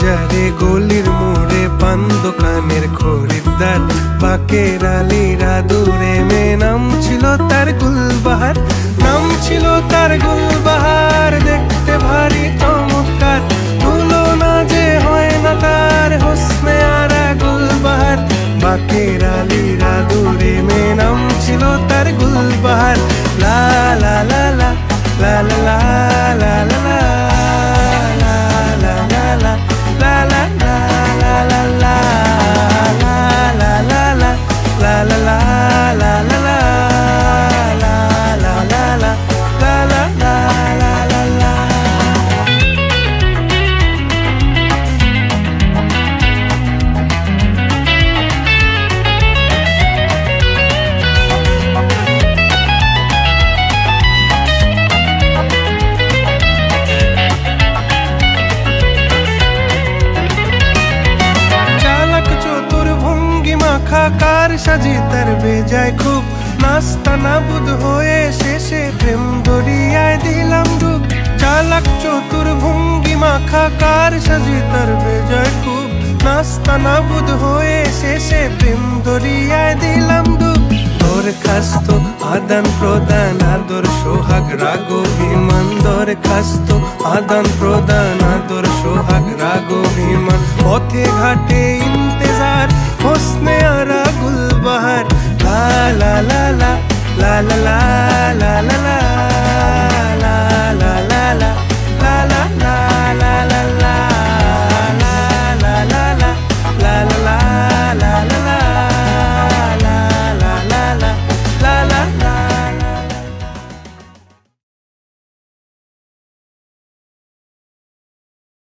বাজারে গলির মোড়ে পান দোকানের খরিদ্দার, বাকের আলীরা দূরে মে নাম ছিল তার গুলবাহার, নাম ছিল তার গুলবাহার। দেখতে ভারী চমৎকার, তুলনা যে হয় না তার হোসনে আরা গুলবাহার। বাকের আলীরা দূরে মে নাম ছিল তার গুলবাহার। লা লা লা লা লা লা লা লা লা কার সাজি তার বেজায় খুব, নাস্তা নাবুদ হয়ে শেষে প্রেম দরিয়ায় দিলাম ডুব। চালাক চতুর ভঙ্গি মাখা কার সাজি তার বেজায় খুব, নাস্তা নাবুদ হয়ে শেষে প্রেম দরিয়ায় দিলাম ডুব। দরখাস্ত আদান প্রদান আদর সোহাগ রাগ অভিমান, দরখাস্ত আদান প্রদান আদর সোহাগ রাগ অভিমান। পথে ঘাটে ইন্তেজার হোসনে